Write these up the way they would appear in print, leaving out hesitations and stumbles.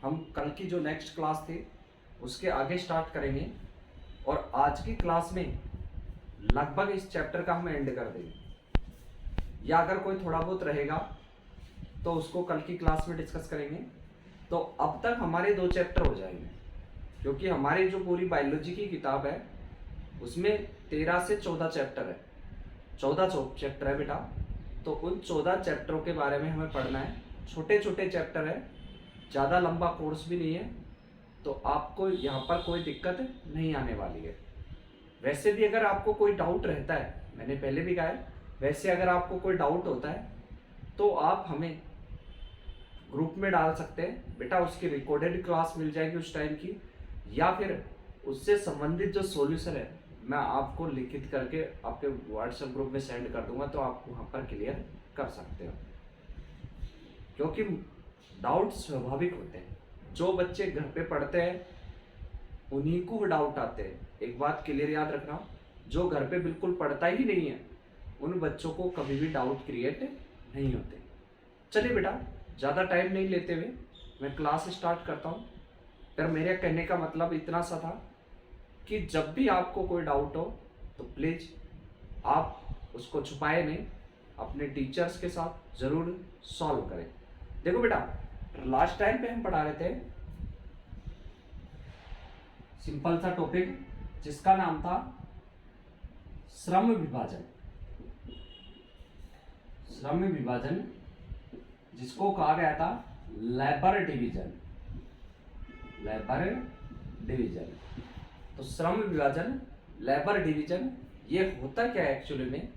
हम कल की जो नेक्स्ट क्लास थी उसके आगे स्टार्ट करेंगे और आज की क्लास में लगभग इस चैप्टर का हम एंड कर देंगे, या अगर कोई थोड़ा बहुत रहेगा तो उसको कल की क्लास में डिस्कस करेंगे। तो अब तक हमारे 2 चैप्टर हो जाएंगे, क्योंकि हमारी जो पूरी बायोलॉजी की किताब है उसमें 13 से 14 चैप्टर है। 14 चैप्टर है बेटा। तो उन 14 चैप्टरों के बारे में हमें पढ़ना है। छोटे छोटे चैप्टर है, ज़्यादा लंबा कोर्स भी नहीं है, तो आपको यहाँ पर कोई दिक्कत नहीं आने वाली है। वैसे भी अगर आपको कोई डाउट रहता है, मैंने पहले भी कहा है, वैसे अगर आपको कोई डाउट होता है तो आप हमें ग्रुप में डाल सकते हैं बेटा। उसकी रिकॉर्डेड क्लास मिल जाएगी उस टाइम की, या फिर उससे संबंधित जो सॉल्यूशन है मैं आपको लिखित करके आपके व्हाट्सएप ग्रुप में सेंड कर दूंगा, तो आप वहाँ पर क्लियर कर सकते हो। क्योंकि डाउट स्वाभाविक होते हैं, जो बच्चे घर पे पढ़ते हैं उन्हीं को डाउट आते हैं। एक बात क्लियर याद रखना, जो घर पे बिल्कुल पढ़ता ही नहीं है उन बच्चों को कभी भी डाउट क्रिएट नहीं होते। चलिए बेटा, ज़्यादा टाइम नहीं लेते हुए मैं क्लास स्टार्ट करता हूँ। फिर मेरे कहने का मतलब इतना सा था कि जब भी आपको कोई डाउट हो तो प्लीज़ आप उसको छुपाए नहीं, अपने टीचर्स के साथ ज़रूर सॉल्व करें। देखो बेटा, लास्ट टाइम पे हम पढ़ा रहे थे सिंपल सा टॉपिक जिसका नाम था श्रम विभाजन। श्रम विभाजन जिसको कहा गया था लेबर डिवीजन। लेबर डिवीजन, तो श्रम विभाजन, लेबर डिवीजन, ये होता क्या है एक्चुअली में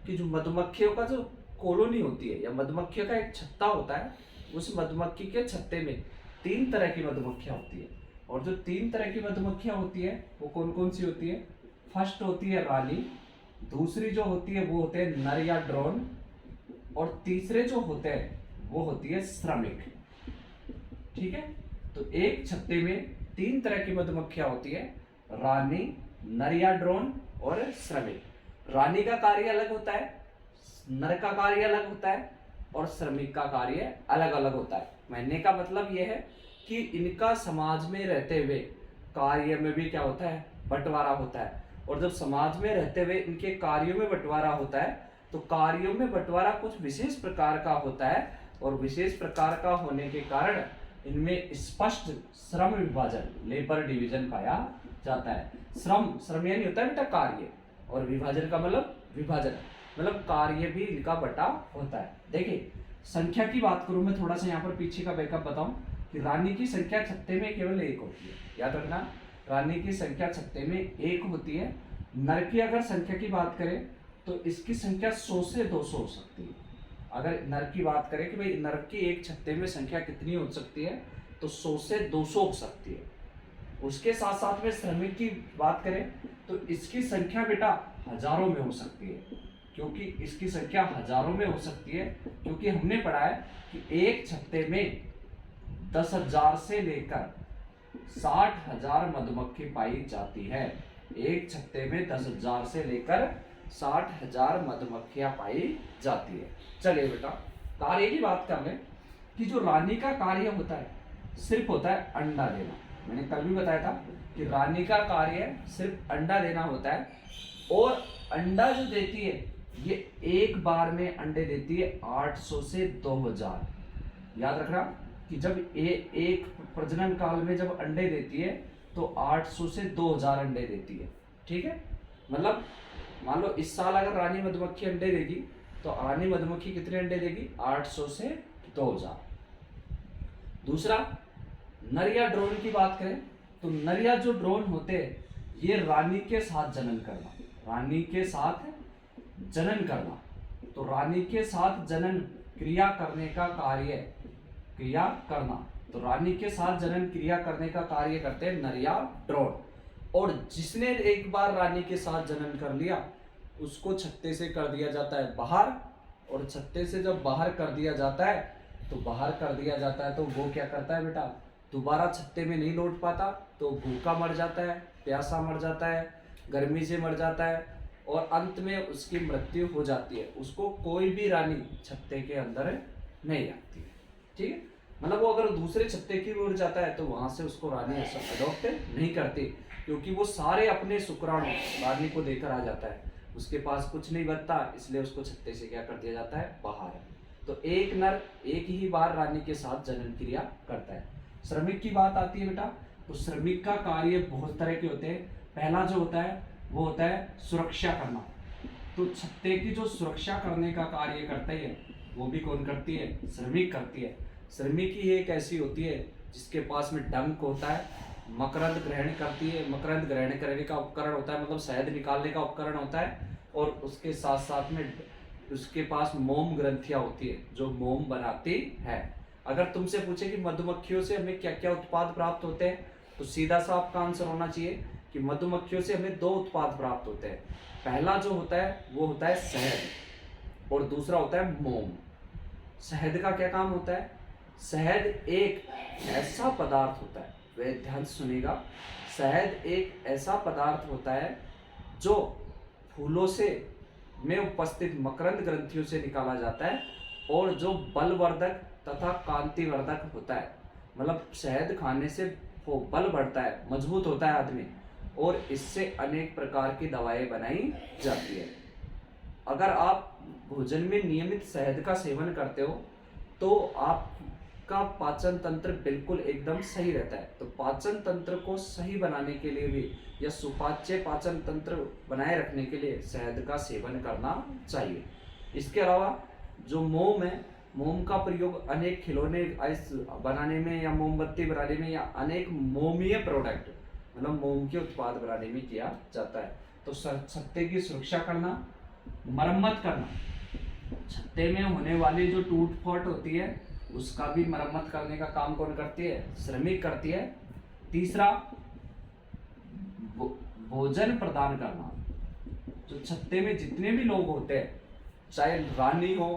कि जो मधुमक्खियों का जो कॉलोनी होती है या मधुमक्खियों का एक छत्ता होता है, उस मधुमक्खी के छत्ते में 3 तरह की मधुमक्खियां होती है। और जो 3 तरह की मधुमक्खियां होती है वो कौन कौन सी होती है? फर्स्ट होती है रानी, दूसरी जो होती है वो होते हैं नर या ड्रोन, और तीसरे जो होते हैं वो होती है श्रमिक। ठीक है, तो एक छत्ते में 3 तरह की मधुमक्खियां होती है, रानी, नर या ड्रोन और श्रमिक। रानी का कार्य अलग होता है, नर का कार्य अलग होता है और श्रमिक का कार्य अलग अलग होता है। कहने का मतलब यह है कि इनका समाज में रहते हुए कार्य में भी क्या होता है? बंटवारा होता है। और जब समाज में रहते हुए इनके कार्यों में बंटवारा होता है तो कार्यों में बंटवारा कुछ विशेष प्रकार का होता है, और विशेष प्रकार का होने के कारण इनमें स्पष्ट श्रम विभाजन, लेबर डिवीजन पाया जाता है। श्रम यानी होता है बेटा कार्य, और विभाजन का मतलब विभाजन, मतलब कार्य भी इनका बटा होता है। देखिए, संख्या की बात करूं मैं, थोड़ा सा यहाँ पर पीछे का बैकअप बताऊं कि रानी की संख्या छत्ते में केवल 1 होती है। याद रखना, रानी की संख्या छत्ते में 1 होती है। नर की अगर संख्या की बात करें तो इसकी संख्या 100 से 200 हो सकती है। अगर नर की बात करें कि भाई नर की एक छत्ते में संख्या कितनी हो सकती है, तो 100 से 200 हो सकती है। उसके साथ साथ में श्रमिक की बात करें तो इसकी संख्या बेटा हजारों में हो सकती है। क्योंकि इसकी संख्या हजारों में हो सकती है क्योंकि हमने पढ़ा है कि एक छत्ते में 10,000 से लेकर 60,000 मधुमक्खी पाई जाती है। एक छत्ते में 10,000 से लेकर 60,000 मधुमक्खियां पाई जाती है। चलिए बेटा, कार्य की बात कर लें कि जो रानी का कार्य होता है सिर्फ होता है अंडा देना। मैंने कल भी बताया था कि रानी का कार्य सिर्फ अंडा देना होता है, और अंडा जो देती है ये एक बार में अंडे देती है 800 से 2000। याद रखना कि जब एक प्रजनन काल में जब अंडे देती है तो 800 से 2000 अंडे देती है। ठीक है, मतलब मान लो इस साल अगर रानी मधुमक्खी अंडे देगी तो रानी मधुमक्खी कितने अंडे देगी? 800 से 2000। दूसरा, नर या ड्रोन की बात करें तो नर या जो ड्रोन होते हैं ये रानी के साथ जनन करना, रानी के साथ जनन करना। तो रानी के साथ जनन क्रिया करने का कार्य, क्रिया करना, तो रानी के साथ जनन क्रिया करने का कार्य करते हैं नर या ड्रोन। और जिसने एक बार रानी के साथ जनन कर लिया उसको छत्ते से कर दिया जाता है बाहर, और छत्ते से जब बाहर कर दिया जाता है तो बाहर कर दिया जाता है तो वो क्या करता है बेटा? दोबारा छत्ते में नहीं लौट पाता, तो भूखा मर जाता है, प्यासा मर जाता है, गर्मी से मर जाता है, और अंत में उसकी मृत्यु हो जाती है। उसको कोई भी रानी छत्ते के अंदर नहीं रखती है। ठीक है, मतलब वो अगर दूसरे छत्ते की ओर जाता है तो वहां से उसको रानी अडॉप्ट नहीं करती, क्योंकि वो सारे अपने शुक्राणु रानी को देकर आ जाता है, उसके पास कुछ नहीं बचता, इसलिए उसको छत्ते से क्या कर दिया जाता है, बाहर। तो एक नर एक ही बार रानी के साथ जनन क्रिया करता है। श्रमिक की बात आती है बेटा, तो श्रमिक का कार्य बहुत तरह के होते हैं। पहला जो होता है वो होता है सुरक्षा करना। तो छत्ते की जो सुरक्षा करने का कार्य करता है वो भी कौन करती है, श्रमिक करती है। श्रमिक ही एक ऐसी होती है जिसके पास में डंक होता है, मकरंद ग्रहण करती है, मकरंद ग्रहण करने का उपकरण होता है, मतलब शहद निकालने का उपकरण होता है, और उसके साथ साथ में उसके पास मोम ग्रंथियां होती है जो मोम बनाती है। अगर तुमसे पूछे कि मधुमक्खियों से हमें क्या क्या उत्पाद प्राप्त होते हैं, तो सीधा सा आपका आंसर होना चाहिए कि मधुमक्खियों से हमें 2 उत्पाद प्राप्त होते हैं। पहला जो होता है वो होता है शहद, और दूसरा होता है मोम। शहद का क्या काम होता है, शहद एक ऐसा पदार्थ होता है, वे ध्यान से सुनिएगा, शहद एक ऐसा पदार्थ होता है जो फूलों से में उपस्थित मकरंद ग्रंथियों से निकाला जाता है, और जो बलवर्धक तथा कांतिवर्धक होता है। मतलब शहद खाने से वो बल बढ़ता है, मजबूत होता है आदमी, और इससे अनेक प्रकार की दवाएं बनाई जाती है। अगर आप भोजन में नियमित शहद का सेवन करते हो तो आपका पाचन तंत्र बिल्कुल एकदम सही रहता है। तो पाचन तंत्र को सही बनाने के लिए भी, या सुपाच्य पाचन तंत्र बनाए रखने के लिए शहद का सेवन करना चाहिए। इसके अलावा जो मोम है, मोम का प्रयोग अनेक खिलौने बनाने में या मोमबत्ती बनाने में या अनेक मोमीय प्रोडक्ट, मतलब मोम के उत्पाद बनाने में किया जाता है। तो छत्ते की सुरक्षा करना, मरम्मत करना, छत्ते में होने वाली जो टूट फूट होती है उसका भी मरम्मत करने का काम कौन करती है, श्रमिक करती है। तीसरा, भोजन प्रदान करना। जो छत्ते में जितने भी लोग होते हैं, चाहे रानी हो,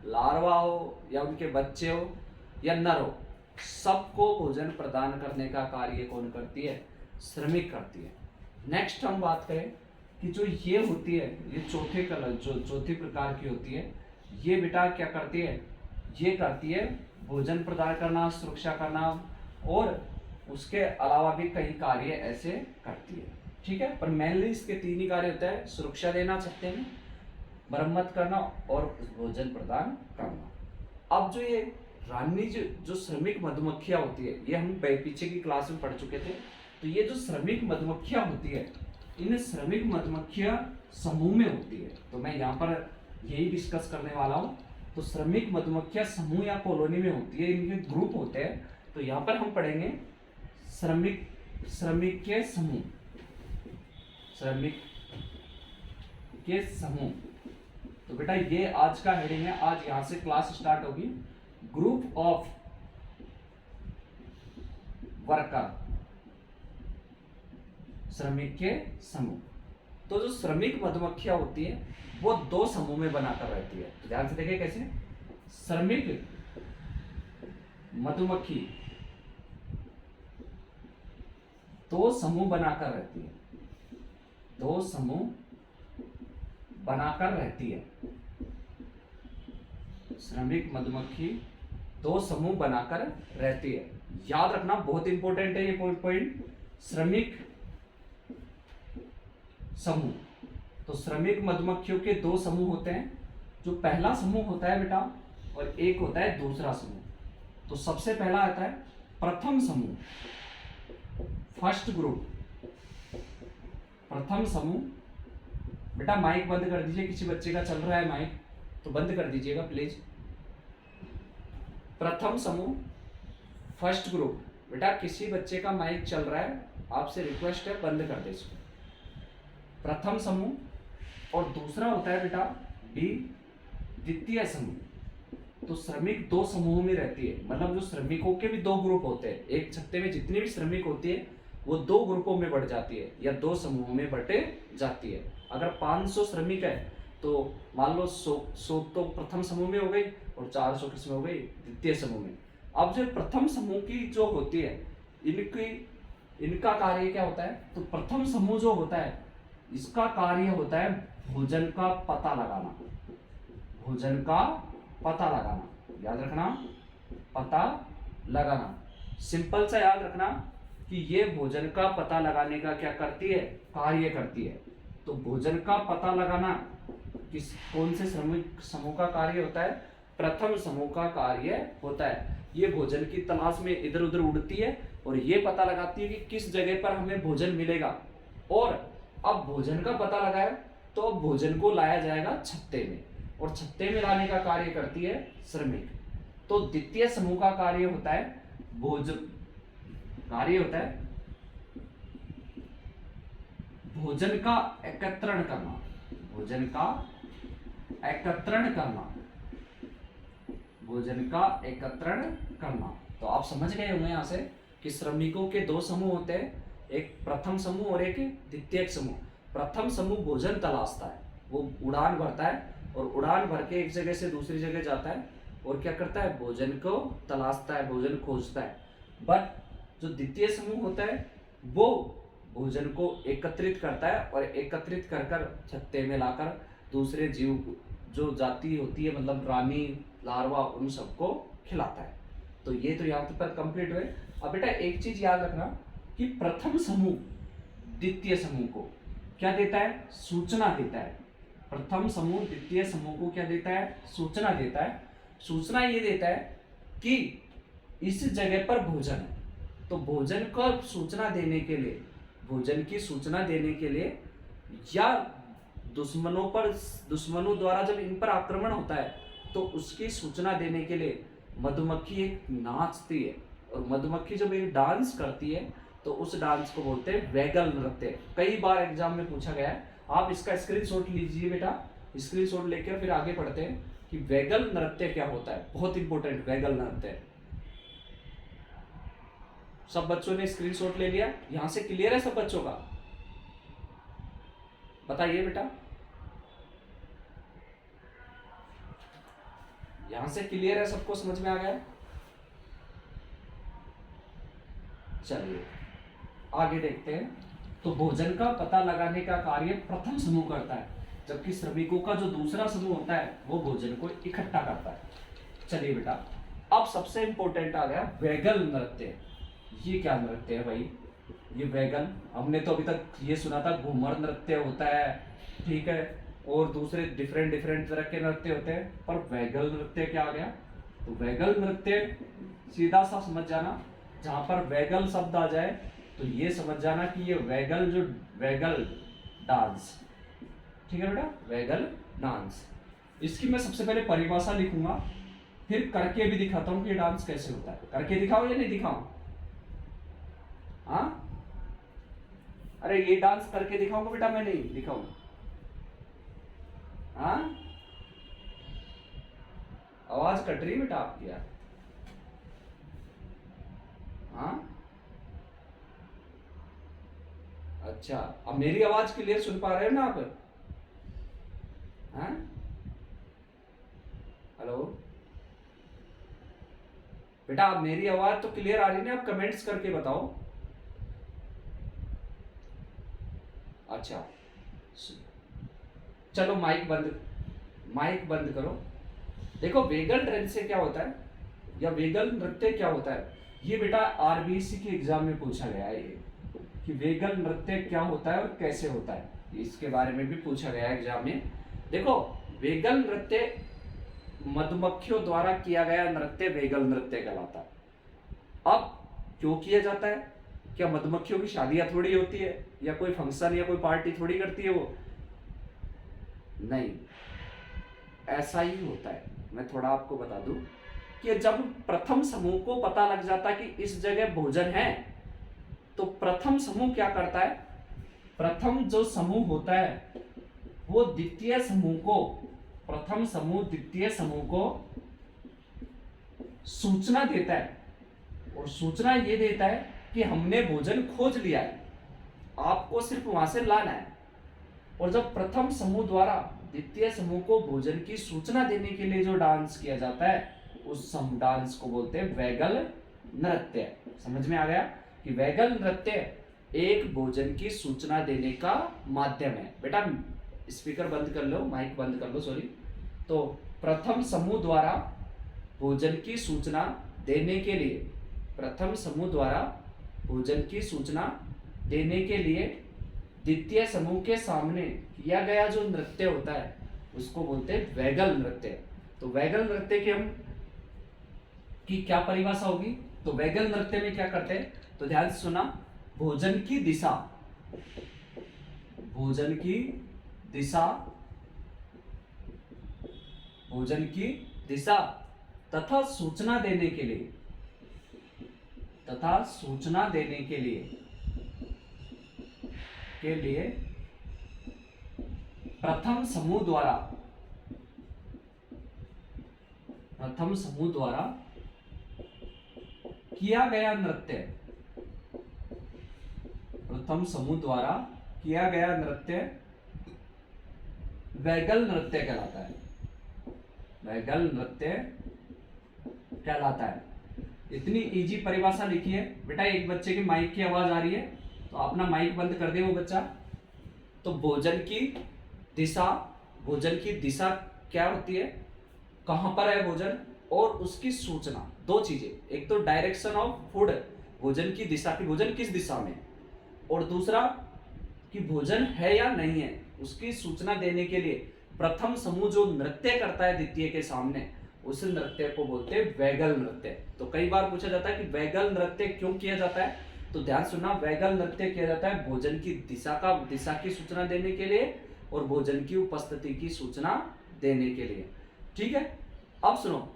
लार्वा हो, या उनके बच्चे हो, या नर हो, सबको भोजन प्रदान करने का कार्य कौन करती है, श्रमिक करती है। नेक्स्ट हम बात करें कि जो ये होती है, ये चौथी प्रकार की होती है, ये बेटा क्या करती है, ये करती है भोजन प्रदान करना, सुरक्षा करना, और उसके अलावा भी कई कार्य ऐसे करती है। ठीक है, पर मेनली इसके 3 ही कार्य होता है, सुरक्षा देना छत्ते में, मरम्मत करना और भोजन प्रदान करना। अब जो ये रानी जो श्रमिक मधुमक्खियां होती है, ये हम पीछे की क्लास में पढ़ चुके थे। तो ये जो श्रमिक मधुमक्खियां होती है, इन श्रमिक मधुमक्खियां समूह में होती है। तो मैं यहाँ पर यही डिस्कस करने वाला हूँ। तो श्रमिक मधुमक्खियां समूह या कॉलोनी में होती है, इनके ग्रुप होते हैं। तो यहाँ पर हम पढ़ेंगे श्रमिक के समूह, श्रमिक के समूह। तो बेटा ये आज का हेडिंग है, आज यहां से क्लास स्टार्ट होगी। ग्रुप ऑफ वर्कर, श्रमिक के समूह। तो जो श्रमिक मधुमक्खियां होती है वो 2 समूह में बनाकर रहती है। तो ध्यान से देखिए कैसे, श्रमिक मधुमक्खी 2 समूह बनाकर रहती है, 2 समूह बनाकर रहती है। श्रमिक मधुमक्खी 2 समूह बनाकर रहती है। याद रखना, बहुत इंपॉर्टेंट है ये पॉइंट, श्रमिक समूह। तो श्रमिक मधुमक्खियों के 2 समूह होते हैं। जो पहला समूह होता है बेटा, और एक होता है दूसरा समूह। तो सबसे पहला आता है प्रथम समूह, फर्स्ट ग्रुप, प्रथम समूह। बेटा माइक बंद कर दीजिए, किसी बच्चे का चल रहा है माइक तो बंद कर दीजिएगा प्लीज। प्रथम समूह, फर्स्ट ग्रुप। बेटा किसी बच्चे का माइक चल रहा है, आपसे रिक्वेस्ट है बंद कर दे इसको। प्रथम समूह। और दूसरा होता है बेटा बी, द्वितीय समूह। तो श्रमिक 2 समूहों में रहती है, मतलब जो श्रमिकों के भी 2 ग्रुप होते हैं। एक छत्ते में जितनी भी श्रमिक होती है वो 2 ग्रुपों में बढ़ जाती है, या 2 समूहों में बटे जाती है। अगर 500 श्रमिक है तो मान लो 100 तो प्रथम समूह में हो गई, और 400 किसमें हो गई, द्वितीय समूह में। अब जो प्रथम समूह की जो होती है, इनका कार्य क्या होता है, तो प्रथम समूह जो होता है इसका कार्य होता है भोजन का पता लगाना, भोजन का पता लगाना। याद रखना, पता लगाना। सिंपल सा याद रखना कि ये भोजन का पता लगाने का क्या करती है, कार्य करती है। तो भोजन का पता लगाना किस कौन से समूह का कार्य होता है, प्रथम समूह का कार्य होता है। ये भोजन की तलाश में इधर उधर उड़ती है और ये पता लगाती है कि किस जगह पर हमें भोजन मिलेगा। और अब भोजन का पता लगाया तो अब भोजन को लाया जाएगा छत्ते में, और छत्ते में लाने का कार्य करती है श्रमिक। तो द्वितीय समूह का कार्य होता है भोजन का एकत्रण करना। भोजन का एकत्रण करना, भोजन का एकत्रण करना। तो आप समझ गए होंगे यहाँ से कि श्रमिकों के दो समूह होते हैं, एक प्रथम समूह और एक द्वितीयक समूह। प्रथम समूह भोजन तलाशता है, वो उड़ान भरता है और उड़ान भर के एक जगह से दूसरी जगह जाता है और क्या करता है, भोजन को तलाशता है, भोजन खोजता है। बट जो द्वितीय समूह होता है वो भोजन को एकत्रित करता है और एकत्रित कर कर छत्ते में लाकर दूसरे जीव जो जाति होती है, मतलब रानी, लार्वा, उन सबको खिलाता है। तो ये तो यहाँ पर कंप्लीट हुए। अब बेटा एक चीज याद रखना कि प्रथम समूह द्वितीय समूह को क्या देता है, सूचना देता है। प्रथम समूह द्वितीय समूह को क्या देता है, सूचना देता है। सूचना ये देता है कि इस जगह पर भोजन है। तो भोजन को सूचना देने के लिए, भोजन की सूचना देने के लिए, या दुश्मनों द्वारा जब इन पर आक्रमण होता है तो उसकी सूचना देने के लिए मधुमक्खी एक नाचती है, और मधुमक्खी जब एक डांस करती है तो उस डांस को बोलते हैं वैगल नृत्य। कई बार एग्जाम में पूछा गया है, आप इसका स्क्रीनशॉट लीजिए बेटा, स्क्रीनशॉट लेकर फिर आगे पढ़ते हैं कि वैगल नृत्य क्या होता है। बहुत इंपॉर्टेंट वैगल नृत्य। सब बच्चों ने स्क्रीनशॉट ले लिया, यहां से क्लियर है सब बच्चों का? बताइए बेटा, यहां से क्लियर है, सबको समझ में आ गया? चलिए आगे देखते हैं। तो भोजन का पता लगाने का कार्य प्रथम समूह करता है, जबकि श्रमिकों का जो दूसरा समूह होता है वो भोजन को इकट्ठा करता है। चलिए बेटा, अब सबसे इंपॉर्टेंट आ गया वैगल नृत्य। ये क्या नृत्य है भाई? ये वैगल, हमने तो अभी तक ये सुना था घूमर नृत्य होता है, ठीक है, और दूसरे डिफरेंट तरह के नृत्य होते हैं, पर वैगल नृत्य क्या आ गया? तो वैगल नृत्य सीधा सा समझ जाना, जहां पर वैगल शब्द आ जाए तो ये समझ जाना कि ये वैगल डांस, ठीक है बेटा, वैगल डांस। इसकी मैं सबसे पहले परिभाषा लिखूंगा, फिर करके भी दिखाता हूं कि ये डांस कैसे होता है। करके दिखाओ या नहीं दिखाऊं? हाँ, अरे ये डांस करके दिखाऊंगा बेटा, मैं नहीं दिखाऊं? हाँ, आवाज कट रही बेटा आपकी यार। हाँ, अच्छा, अब मेरी आवाज क्लियर सुन पा रहे हो ना आप? हाँ, हेलो बेटा, अब मेरी आवाज तो क्लियर आ रही है ना? आप कमेंट्स करके बताओ। अच्छा, चलो माइक बंद करो। देखो वेगल डांस से क्या होता है, या वेगल नृत्य क्या होता है, ये बेटा आरबीसी के एग्जाम में पूछा गया है ये, कि वेगल नृत्य क्या होता है और कैसे होता है, इसके बारे में भी पूछा गया है एग्जाम में। देखो, वेगल नृत्य मधुमक्खियों द्वारा किया गया नृत्य वेगल नृत्य कहलाता है। अब क्यों किया जाता है? क्या मधुमक्खियों की शादियां थोड़ी होती है, या कोई फंक्शन या कोई पार्टी थोड़ी करती है वो? नहीं, ऐसा ही होता है। मैं थोड़ा आपको बता दूं कि जब प्रथम समूह को पता लग जाता है कि इस जगह भोजन है, तो प्रथम समूह क्या करता है, प्रथम जो समूह होता है वो द्वितीय समूह को, प्रथम समूह द्वितीय समूह को सूचना देता है, और सूचना ये देता है कि हमने भोजन खोज लिया है, आपको सिर्फ वहां से लाना है। और जब प्रथम समूह द्वारा द्वितीय समूह को भोजन की सूचना देने के लिए जो डांस किया जाता है, उस डांस को बोलते हैं वैगल नृत्य। समझ में आ गया कि वैगल नृत्य एक भोजन की सूचना देने का माध्यम है। बेटा स्पीकर बंद कर लो, माइक बंद कर लो, सॉरी। तो प्रथम समूह द्वारा भोजन की सूचना देने के लिए प्रथम समूह द्वारा भोजन की सूचना देने के लिए द्वितीय समूह के सामने किया गया जो नृत्य होता है उसको बोलते हैं वैगल नृत्य। तो वैगल नृत्य की क्या परिभाषा होगी? तो वैगल नृत्य में क्या करते हैं, तो ध्यान से सुना, भोजन की दिशा, भोजन की दिशा, भोजन की दिशा तथा सूचना देने के लिए, तथा सूचना देने के लिए प्रथम समूह द्वारा किया गया नृत्य, प्रथम समूह द्वारा किया गया नृत्य वैगल नृत्य कहलाता है, वैगल नृत्य कहलाता है। इतनी इजी परिभाषा लिखी है बेटा। एक बच्चे की माइक की आवाज आ रही है तो अपना माइक बंद कर दे वो बच्चा। तो भोजन की दिशा, भोजन की दिशा क्या होती है, कहां पर है भोजन, और उसकी सूचना, दो चीजें, एक तो डायरेक्शन ऑफ फूड, भोजन की दिशा की भोजन किस दिशा में, और दूसरा कि भोजन है या नहीं है, उसकी सूचना देने के लिए प्रथम समूह जो नृत्य करता है द्वितीय के सामने, उस नृत्य को बोलते हैं वैगल नृत्य। तो कई बार पूछा जाता है कि वैगल नृत्य क्यों किया जाता है, तो ध्यान सुनना, वैगल नृत्य किया जाता है भोजन की दिशा की सूचना देने के लिए और भोजन की उपस्थिति की सूचना देने के लिए। ठीक है, अब सुनो,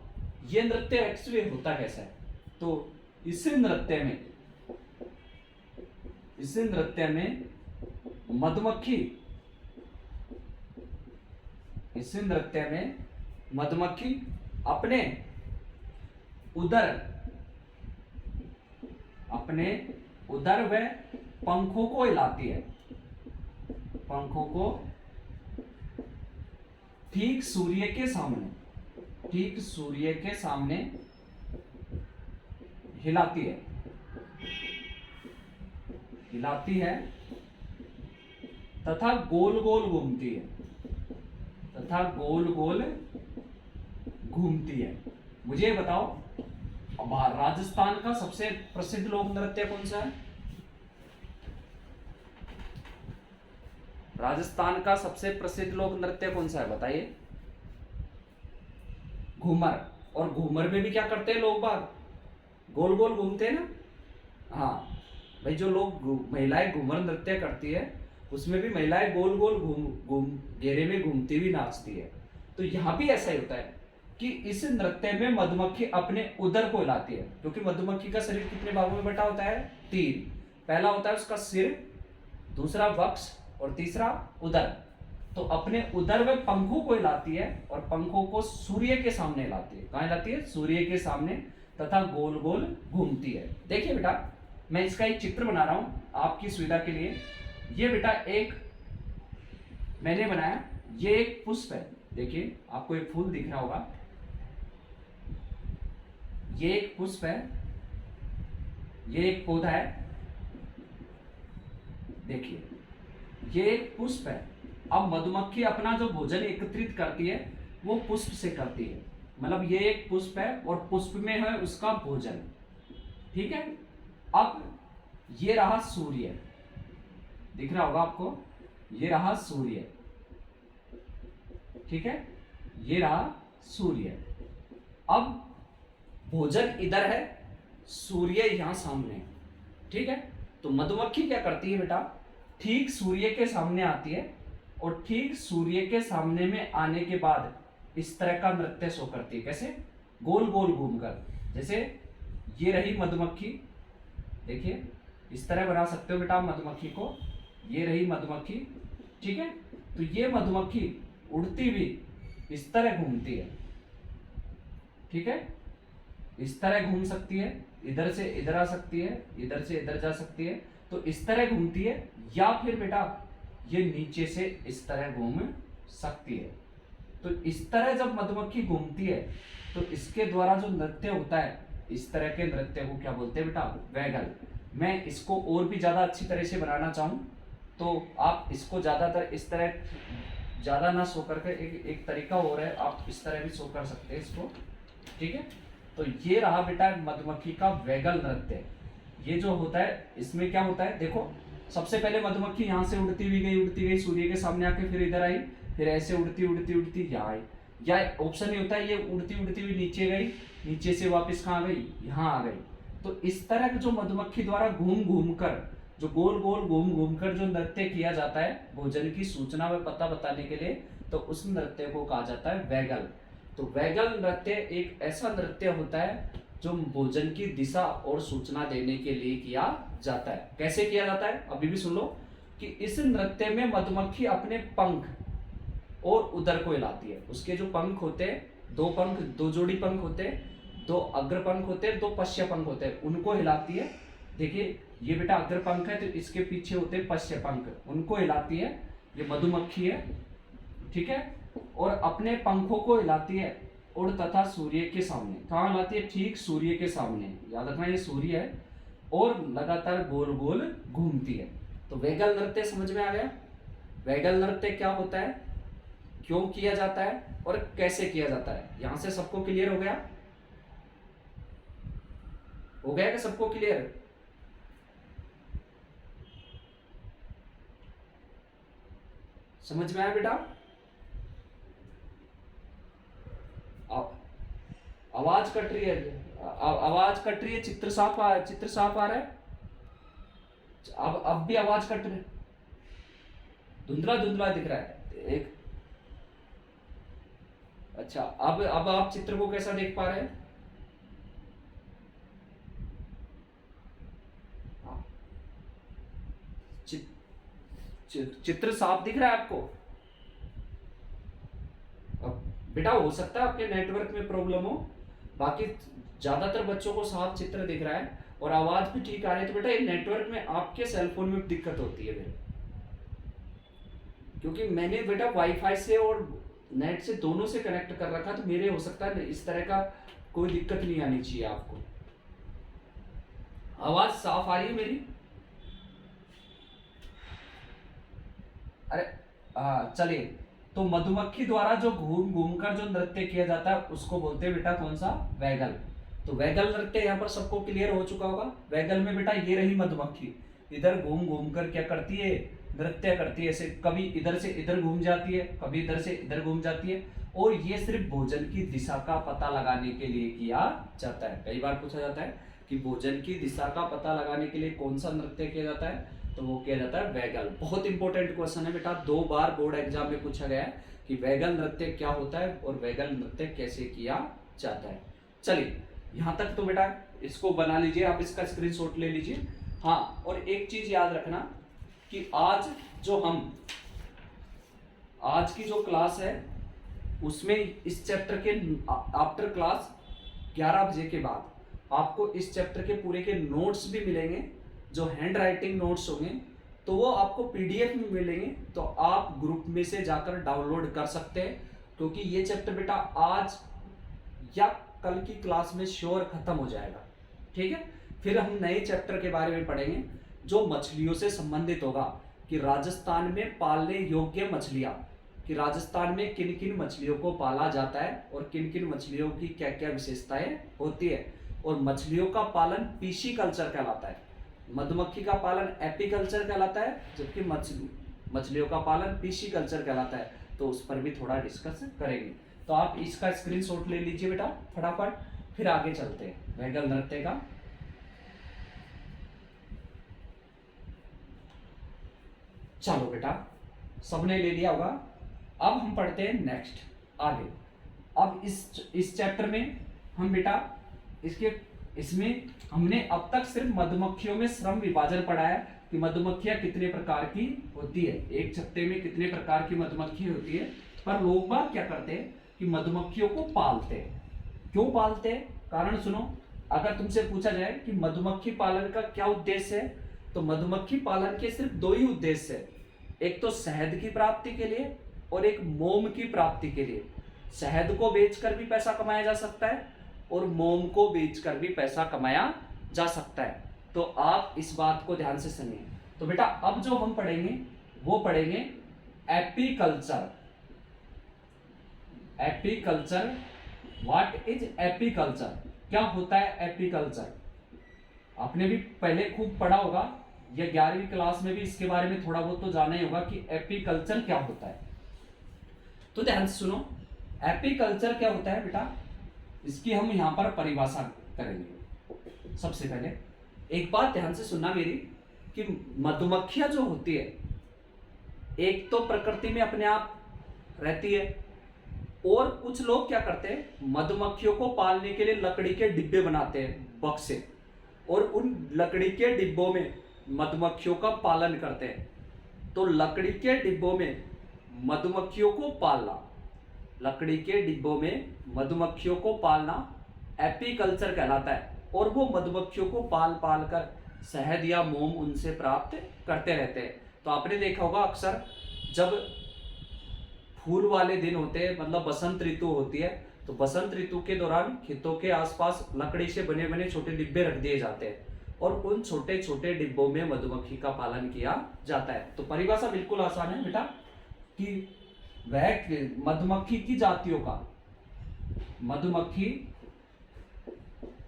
ये नृत्य एक्चुअली होता कैसा है। तो इस नृत्य में मधुमक्खी, इस नृत्य में मधुमक्खी अपने उदर व पंखों को हिलाती है, पंखों को ठीक सूर्य के सामने हिलाती है तथा गोल गोल घूमती है। मुझे ये बताओ, अब राजस्थान का सबसे प्रसिद्ध लोक नृत्य कौन सा है? राजस्थान का सबसे प्रसिद्ध लोक नृत्य कौन सा है बताइए? घूमर। और घूमर में भी क्या करते हैं लोग बाग, गोल गोल घूमते हैं ना। हाँ भाई, जो लोग महिलाएं घूमर नृत्य करती है उसमें भी महिलाएं गोल गोल घूम घेरे में घूमती हुई नाचती है। तो यहाँ भी ऐसा ही होता है कि इस नृत्य में मधुमक्खी अपने उदर को हिलाती है, क्योंकि मधुमक्खी का शरीर कितने भागों में बटा होता है? 3। पहला होता है उसका सिर, दूसरा वक्ष और तीसरा उदर। तो अपने उदर में पंखों को हिलाती है और पंखों को सूर्य के सामने हिलाती है। कहाँ हिलाती है? सूर्य के सामने, तथा गोल गोल घूमती है। देखिए बेटा, मैं इसका एक चित्र बना रहा हूं आपकी सुविधा के लिए। ये बेटा एक मैंने बनाया, ये एक पुष्प है। देखिए आपको एक फूल दिख रहा होगा, ये एक पुष्प है, ये एक पौधा है। देखिए ये एक पुष्प है। अब मधुमक्खी अपना जो भोजन एकत्रित करती है वो पुष्प से करती है, मतलब ये एक पुष्प है और पुष्प में है उसका भोजन। ठीक है, अब ये रहा सूर्य, दिख रहा होगा आपको, ये रहा सूर्य। ठीक है, ये रहा सूर्य। अब भोजन इधर है, सूर्य यहां सामने है। ठीक है, तो मधुमक्खी क्या करती है बेटा, ठीक सूर्य के सामने आती है और ठीक सूर्य के सामने में आने के बाद इस तरह का नृत्य शो करती है। कैसे? गोल गोल घूमकर। जैसे ये रही मधुमक्खी, देखिए इस तरह बना सकते हो बेटा मधुमक्खी को, ये रही मधुमक्खी। ठीक है, तो ये मधुमक्खी उड़ती हुई इस तरह घूमती है। ठीक है, इस तरह घूम सकती है, इधर से इधर आ सकती है, इधर से इधर जा सकती है, तो इस तरह घूमती है। या फिर बेटा ये नीचे से इस तरह घूम सकती है। तो इस तरह जब मधुमक्खी घूमती है तो इसके द्वारा जो नृत्य होता है, इस तरह के नृत्य को क्या बोलते हैं बेटा? वैगल। मैं इसको और भी ज्यादा अच्छी तरह से बनाना चाहूं तो आप इसको ज्यादातर इस तरह ज्यादा ना शो करके एक तरीका और है, आप इस तरह भी शो कर सकते हैं इसको। ठीक है, तो ये रहा बेटा मधुमक्खी का वैगल नृत्य। ये जो होता है इसमें क्या होता है, देखो सबसे पहले मधुमक्खी यहाँ से उड़ती गई सूर्य के सामने आके फिर इधर आई, फिर ऐसे उड़ती उड़ती उड़ती यहाँ आई। या ऑप्शन ये होता है ये उड़ती उड़ती हुई नीचे गई, नीचे से वापस कहाँ गई, यहाँ आ गई। तो इस तरह के जो मधुमक्खी द्वारा घूम घूम कर, जो गोल गोल घूम घूम कर जो नृत्य किया जाता है भोजन की सूचना व पता बताने के लिए, तो उस नृत्य को कहा जाता है वैगल। तो वैगल नृत्य एक ऐसा नृत्य होता है जो भोजन की दिशा और सूचना देने के लिए किया जाता है। कैसे किया जाता है अभी भी सुन लो, कि इस नृत्य में मधुमक्खी अपने पंख और उदर को हिलाती है। उसके जो पंख होते हैं, दो जोड़ी पंख होते हैं, दो अग्र पंख होते हैं, दो पश्च पंख होते हैं, उनको हिलाती है। देखिए ये बेटा अग्र पंख है तो इसके पीछे होते हैं पश्च पंख, उनको हिलाती है, ये मधुमक्खी है, ठीक है। और अपने पंखों को हिलाती है और तथा सूर्य के सामने, कहाँ हिलाती है, ठीक सूर्य के सामने, याद रखना ये सूर्य है, और लगातार गोल गोल घूमती है। तो वैगल नृत्य समझ में आ गया। वैगल नृत्य क्या होता है, क्यों किया जाता है और कैसे किया जाता है, यहां से सबको क्लियर हो गया? हो गया क्या सबको क्लियर? समझ में आया बेटा? आवाज कट रही है, आवाज कट रही है, चित्र साफ आ रहा है। अब भी आवाज कट रही है, धुंधला धुंधला दिख रहा है एक। अच्छा अब आप चित्र को कैसा देख पा रहे हैं? चित्र साफ दिख रहा है आपको? अब बेटा हो सकता है आपके नेटवर्क में प्रॉब्लम हो, बाकी ज्यादातर बच्चों को साफ चित्र दिख रहा है और आवाज भी ठीक आ रही है। तो बेटा ये नेटवर्क में आपके सेलफोन में दिक्कत होती है मेरे, क्योंकि मैंने बेटा वाईफाई से और नेट से दोनों से कनेक्ट कर रखा, तो मेरे हो सकता है इस तरह का कोई दिक्कत नहीं आनी चाहिए आपको। आवाज साफ आ रही है मेरी? अरे चलिए, तो मधुमक्खी द्वारा जो घूम घूम कर जो नृत्य किया जाता है उसको बोलते हैं बेटा कौन सा, वैगल। तो वैगल नृत्य यहाँ पर सबको क्लियर हो चुका होगा। वैगल में बेटा ये रही मधुमक्खी, इधर घूम घूम कर क्या करती है, नृत्य करती है। ऐसे कभी इधर से इधर घूम जाती है, कभी इधर से इधर घूम जाती है, और ये सिर्फ भोजन की दिशा का पता लगाने के लिए किया जाता है। कई बार पूछा जाता है कि भोजन की दिशा का पता लगाने के लिए कौन सा नृत्य किया जाता है, तो वो किया जाता है वैगल। बहुत इंपॉर्टेंट क्वेश्चन है बेटा, 2 बार बोर्ड एग्जाम में पूछा गया है कि वैगल नृत्य क्या होता है और वैगल नृत्य कैसे किया जाता है। चलिए यहाँ तक तो बेटा इसको बना लीजिए, आप इसका स्क्रीनशॉट ले लीजिए। हाँ, और एक चीज याद रखना कि आज की जो क्लास है उसमें इस चैप्टर के आफ्टर क्लास 11 बजे के बाद आपको इस चैप्टर के पूरे के नोट्स भी मिलेंगे, जो हैंड राइटिंग नोट्स होंगे तो वो आपको पीडीएफ में मिलेंगे, तो आप ग्रुप में से जाकर डाउनलोड कर सकते हैं, क्योंकि ये चैप्टर बेटा आज या कल की क्लास में श्योर खत्म हो जाएगा। ठीक है, फिर हम नए चैप्टर के बारे में पढ़ेंगे जो मछलियों से संबंधित होगा, कि राजस्थान में पालने योग्य मछलियां, कि राजस्थान में किन किन मछलियों को पाला जाता है और किन किन मछलियों की क्या क्या विशेषताएं होती है। और मछलियों का पालन पीसी कल्चर कहलाता है, मधुमक्खी का पालन एपीकल्चर कहलाता है, जबकि मछलियों का पालन पीसी कल्चर कहलाता है। तो उस पर भी थोड़ा डिस्कस करेंगे। तो आप इसका स्क्रीनशॉट ले लीजिए बेटा फटाफट, फिर आगे चलते हैं वैगल नृत्य का। चलो बेटा सबने ले लिया होगा, अब हम पढ़ते हैं नेक्स्ट आगे। अब इस चैप्टर में हम बेटा इसमें हमने अब तक सिर्फ मधुमक्खियों में श्रम विभाजन पढ़ा है, कि मधुमक्खियां कितने प्रकार की होती है, एक छत्ते में कितने प्रकार की मधुमक्खी होती है। पर लोग बात क्या करते हैं कि मधुमक्खियों को पालते हैं। क्यों पालते हैं, कारण सुनो। अगर तुमसे पूछा जाए कि मधुमक्खी पालन का क्या उद्देश्य है, तो मधुमक्खी पालन के सिर्फ 2 ही उद्देश्य है, एक तो शहद की प्राप्ति के लिए और एक मोम की प्राप्ति के लिए। शहद को बेचकर भी पैसा कमाया जा सकता है और मोम को बेचकर भी पैसा कमाया जा सकता है। तो आप इस बात को ध्यान से सुनिए। तो बेटा अब जो हम पढ़ेंगे वो पढ़ेंगे apiculture. Apiculture, what is apiculture? क्या होता है एपीकल्चर? आपने भी पहले खूब पढ़ा होगा या 11वीं क्लास में भी इसके बारे में थोड़ा बहुत तो जाना ही होगा कि एपीकल्चर क्या होता है। तो ध्यान से सुनो, एपीकल्चर क्या होता है बेटा, इसकी हम यहां पर परिभाषा करेंगे। सबसे पहले एक बात ध्यान से सुनना मेरी, कि मधुमक्खियां जो होती है, एक तो प्रकृति में अपने आप रहती है, और कुछ लोग क्या करते हैं, मधुमक्खियों को पालने के लिए लकड़ी के डिब्बे बनाते हैं, बक्से, और उन लकड़ी के डिब्बों में मधुमक्खियों का पालन करते हैं। तो लकड़ी के डिब्बों में मधुमक्खियों को पालना, लकड़ी के डिब्बों में मधुमक्खियों को पालना एपीकल्चर कहलाता है। और वो मधुमक्खियों को पाल पाल कर शहद या मोम उनसे प्राप्त करते रहते हैं। तो आपने देखा होगा अक्सर जब फूल वाले दिन होते हैं, मतलब बसंत ऋतु होती है, तो बसंत ऋतु के दौरान खेतों के आसपास लकड़ी से बने बने छोटे डिब्बे रख दिए जाते हैं, और उन छोटे छोटे डिब्बों में मधुमक्खी का पालन किया जाता है। तो परिभाषा बिल्कुल आसान है बेटा, कि वह मधुमक्खी की जातियों का, मधुमक्खी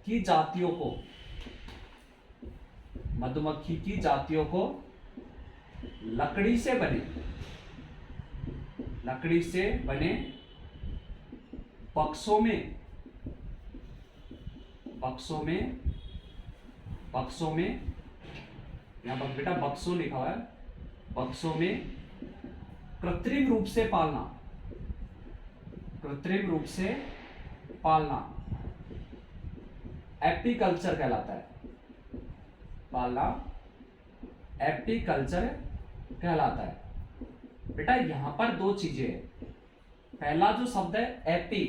की जातियों को, मधुमक्खी की जातियों को लकड़ी से बने, लकड़ी से बने बक्सों में, बक्सों में, बक्सों में, यहां पर बेटा बक्सों लिखा हुआ है, बक्सों में कृत्रिम रूप से पालना, कृत्रिम रूप से पालना एपीकल्चर कहलाता है, पालना एपीकल्चर कहलाता है। बेटा यहां पर दो चीजें हैं। पहला जो शब्द है एपी,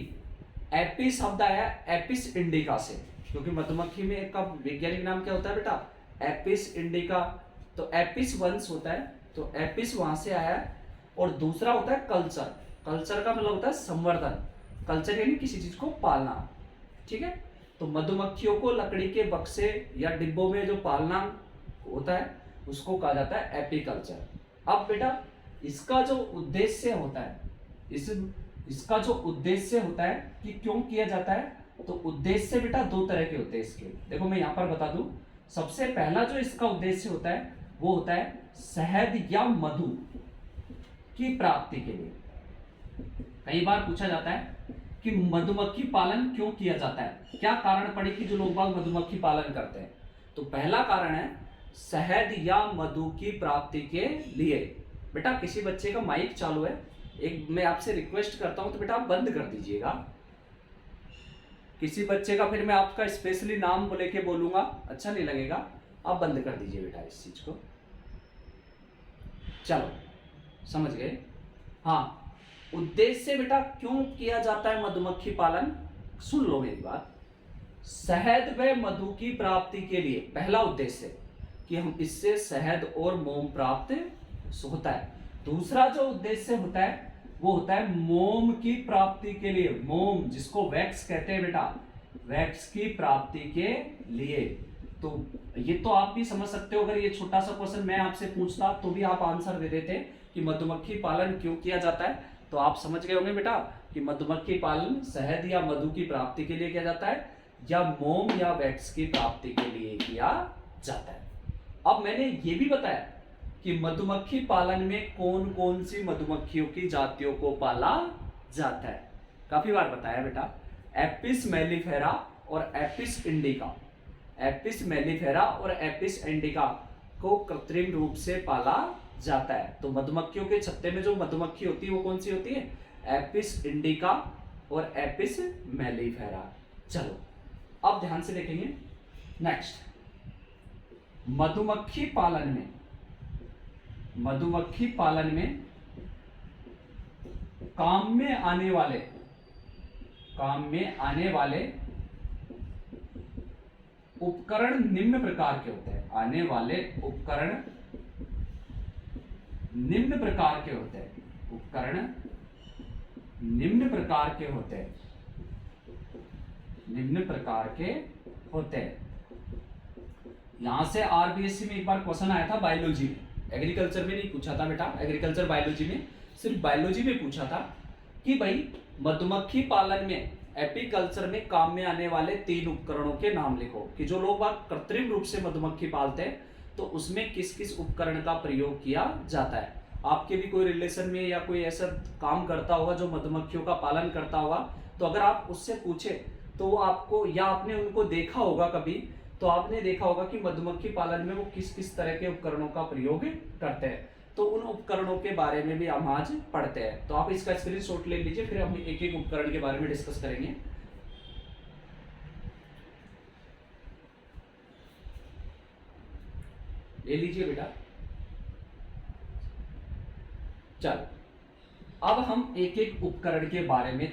एपी शब्द आया एपिस इंडिका से, क्योंकि मधुमक्खी में एक का वैज्ञानिक नाम क्या होता है बेटा, एपिस इंडिका। तो एपिस वंश होता है, तो एपिस वहां से आया है। और दूसरा होता है कल्चर, कल्चर का मतलब होता है संवर्धन, कल्चर यानी किसी चीज को पालना, ठीक है। तो मधुमक्खियों को लकड़ी के बक्से या डिब्बों में जो पालना होता है उसको कहा जाता है एपीकल्चर। अब बेटा इसका जो उद्देश्य होता है, इसका जो उद्देश्य होता है कि क्यों किया जाता है, तो उद्देश्य बेटा दो तरह के होते हैं इसके। देखो मैं यहां पर बता दूं, सबसे पहला जो इसका उद्देश्य होता है वो होता है शहद या मधु की प्राप्ति के लिए। कई बार पूछा जाता है कि मधुमक्खी पालन क्यों किया जाता है, क्या कारण पड़े कि जो लोग बाग मधुमक्खी पालन करते हैं। तो पहला कारण है शहद या मधु की प्राप्ति के लिए। बेटा किसी बच्चे का माइक चालू है, एक मैं आपसे रिक्वेस्ट करता हूं तो बेटा आप बंद कर दीजिएगा। किसी बच्चे का फिर मैं आपका स्पेशली नाम बोले के बोलूंगा, अच्छा नहीं लगेगा, आप बंद कर दीजिए बेटा इस चीज को। चलो समझ गए। हाँ, उद्देश्य बेटा क्यों किया जाता है मधुमक्खी पालन, सुन लो मेरी बात। शहद व मधु की प्राप्ति के लिए पहला उद्देश्य कि हम इससे शहद और मोम प्राप्त होता है। दूसरा जो उद्देश्य होता है वो होता है मोम की प्राप्ति के लिए, मोम जिसको वैक्स कहते हैं बेटा, वैक्स की प्राप्ति के लिए। तो ये तो आप भी समझ सकते हो, अगर ये छोटा सा क्वेश्चन मैं आपसे पूछता तो भी आप आंसर दे देते कि मधुमक्खी पालन क्यों किया जाता है। तो आप समझ गए होंगे बेटा कि मधुमक्खी पालन शहद या मधु की प्राप्ति के लिए किया जाता है, या मोम या वैक्स की प्राप्ति के लिए किया जाता है। अब मैंने ये भी बताया कि मधुमक्खी पालन में कौन कौन सी मधुमक्खियों की जातियों को पाला जाता है, काफी बार बताया बेटा। एपिस मेलिफेरा और एपिस इंडिका, एपिस मेलिफेरा और एपिस इंडिका को कृत्रिम रूप से पाला जाता है। तो मधुमक्खियों के छत्ते में जो मधुमक्खी होती है वो कौन सी होती है, एपिस इंडिका और एपिस मेलिफेरा। चलो अब ध्यान से देखेंगे नेक्स्ट, मधुमक्खी पालन में, मधुमक्खी पालन में काम में आने वाले, काम में आने वाले उपकरण निम्न प्रकार के होते हैं। आने वाले उपकरण निम्न प्रकार के होते हैं, उपकरण निम्न प्रकार के होते हैं, निम्न प्रकार के होते हैं। यहां से आरबीएससी में एक बार क्वेश्चन आया था बायोलॉजी में, एग्रीकल्चर में नहीं पूछा था बेटा, एग्रीकल्चर बायोलॉजी में, सिर्फ बायोलॉजी में पूछा था कि भाई मधुमक्खी पालन में एपीकल्चर में काम में आने वाले 3 उपकरणों के नाम लिखो कि जो लोग बाग कृत्रिम रूप से मधुमक्खी पालते हैं तो उसमें किस किस उपकरण का प्रयोग किया जाता है। आपके भी कोई रिलेशन में या कोई ऐसा काम करता होगा जो मधुमक्खियों का पालन करता होगा, तो अगर आप उससे पूछे तो वो आपको, या आपने उनको देखा होगा कभी, तो आपने देखा होगा कि मधुमक्खी पालन में वो किस किस तरह के उपकरणों का प्रयोग करते हैं। तो उन उपकरणों के बारे में भी हम आज पढ़ते हैं। तो आप इसका स्क्रीनशॉट ले लीजिए, फिर हम एक एक उपकरण के बारे में डिस्कस करेंगे। ले लीजिए बेटा। चलो अब हम एक एक उपकरण के बारे में